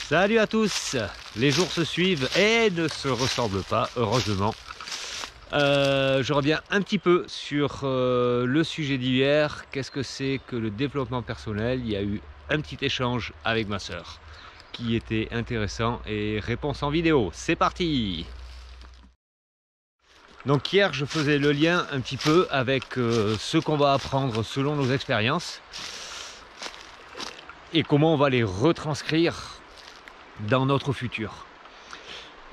Salut à tous. Les jours se suivent et ne se ressemblent pas, heureusement. Je reviens un petit peu sur le sujet d'hier. Qu'est-ce que c'est que le développement personnel? Il y a eu un petit échange avec ma sœur qui était intéressant et réponse en vidéo. C'est parti! Donc hier, je faisais le lien un petit peu avec ce qu'on va apprendre selon nos expériences et comment on va les retranscrire dans notre futur.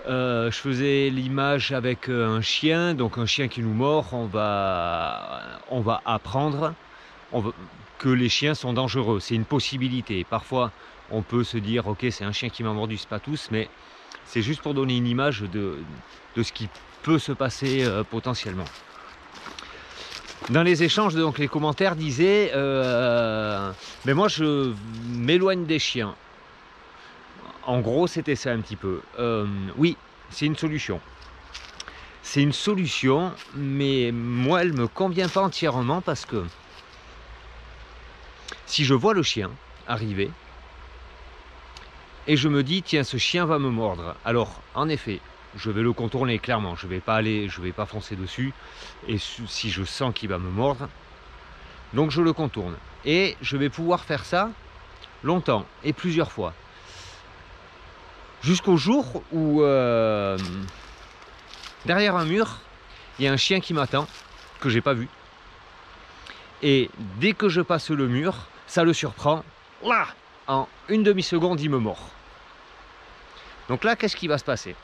Je faisais l'image avec un chien, donc un chien qui nous mord, on va apprendre que les chiens sont dangereux, c'est une possibilité. Parfois on peut se dire ok, c'est un chien qui m'a mordu, c'est pas tous, mais c'est juste pour donner une image de ce qui peut se passer potentiellement. Dans les échanges, donc les commentaires disaient mais moi je m'éloigne des chiens. En gros, c'était ça un petit peu. Oui, c'est une solution. C'est une solution, mais moi, elle ne me convient pas entièrement parce que si je vois le chien arriver et je me dis, tiens, ce chien va me mordre. Alors, en effet, je vais le contourner clairement. Je vais pas foncer dessus. Et si je sens qu'il va me mordre, donc je le contourne. Et je vais pouvoir faire ça longtemps et plusieurs fois. Jusqu'au jour où, derrière un mur, il y a un chien qui m'attend, que j'ai pas vu. Et dès que je passe le mur, ça le surprend. Là, en une demi-seconde, il me mord. Donc là, qu'est-ce qui va se passer?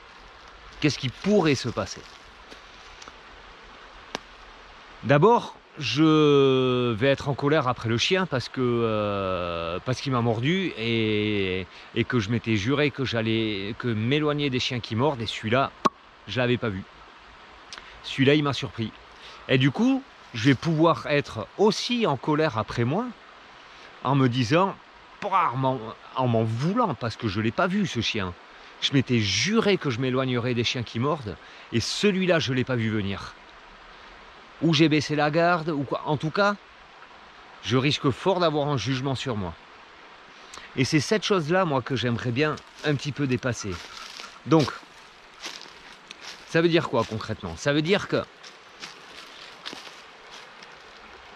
Qu'est-ce qui pourrait se passer? D'abord, je vais être en colère après le chien parce qu'il m'a mordu et que je m'étais juré que m'éloigner des chiens qui mordent, et celui-là, je l'avais pas vu. Celui-là, il m'a surpris. Et du coup, je vais pouvoir être aussi en colère après moi en me disant, en m'en voulant parce que je l'ai pas vu ce chien. Je m'étais juré que je m'éloignerais des chiens qui mordent et celui-là, je l'ai pas vu venir. Ou j'ai baissé la garde, ou quoi. En tout cas, je risque fort d'avoir un jugement sur moi. Et c'est cette chose-là, moi, que j'aimerais bien un petit peu dépasser. Donc, ça veut dire quoi concrètement? Ça veut dire que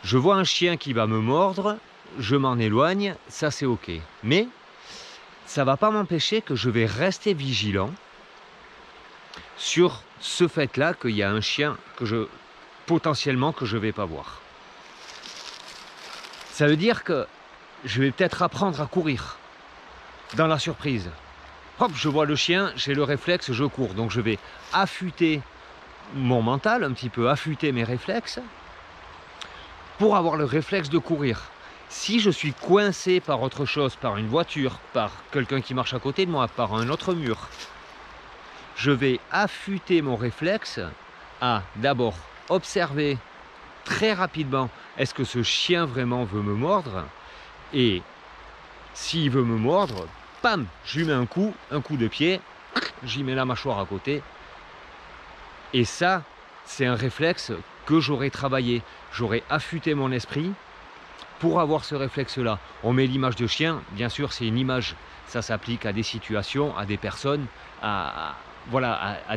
je vois un chien qui va me mordre, je m'en éloigne, ça c'est ok. Mais ça ne va pas m'empêcher que je vais rester vigilant sur ce fait-là qu'il y a un chien potentiellement que je ne vais pas voir. Ça veut dire que je vais peut-être apprendre à courir dans la surprise. Hop, je vois le chien, j'ai le réflexe, je cours. Donc je vais affûter mon mental, un petit peu affûter mes réflexes pour avoir le réflexe de courir. Si je suis coincé par autre chose, par une voiture, par quelqu'un qui marche à côté de moi, par un autre mur, je vais affûter mon réflexe à d'abord observer très rapidement, est-ce que ce chien vraiment veut me mordre? Et s'il veut me mordre, pam, je lui mets un coup de pied, j'y mets la mâchoire à côté. Et ça, c'est un réflexe que j'aurais travaillé. J'aurais affûté mon esprit pour avoir ce réflexe-là. On met l'image de chien, bien sûr, c'est une image. Ça s'applique à des situations, à des personnes, à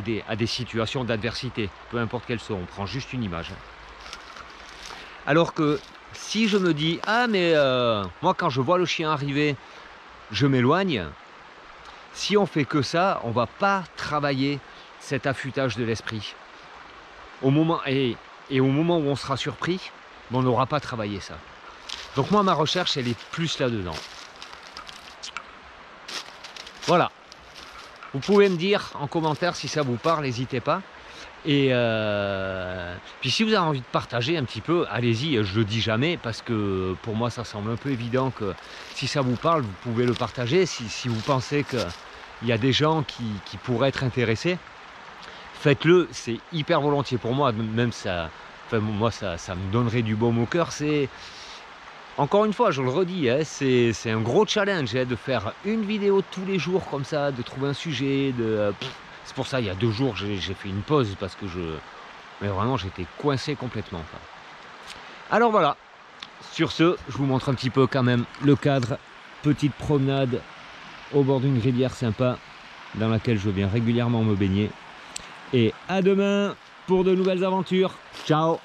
des situations d'adversité, peu importe quelles sont, on prend juste une image. Alors que si je me dis, ah mais moi quand je vois le chien arriver, je m'éloigne, si on fait que ça, on va pas travailler cet affûtage de l'esprit. Au moment où on sera surpris, on n'aura pas travaillé ça. Donc moi ma recherche elle est plus là-dedans. Voilà. Vous pouvez me dire en commentaire si ça vous parle, n'hésitez pas. Et puis si vous avez envie de partager un petit peu, allez-y, je le dis jamais parce que pour moi ça semble un peu évident que si ça vous parle, vous pouvez le partager. Si vous pensez qu'il y a des gens qui pourraient être intéressés, faites-le, c'est hyper volontiers pour moi, même ça, enfin, moi ça me donnerait du baume au cœur. C'est encore une fois, je le redis, hein, c'est un gros challenge de faire une vidéo tous les jours comme ça, de trouver un sujet. C'est pour ça, il y a 2 jours, j'ai fait une pause parce que mais vraiment, j'étais coincé complètement. Alors voilà, sur ce, je vous montre un petit peu quand même le cadre. Petite promenade au bord d'une rivière sympa dans laquelle je viens régulièrement me baigner. Et à demain pour de nouvelles aventures. Ciao!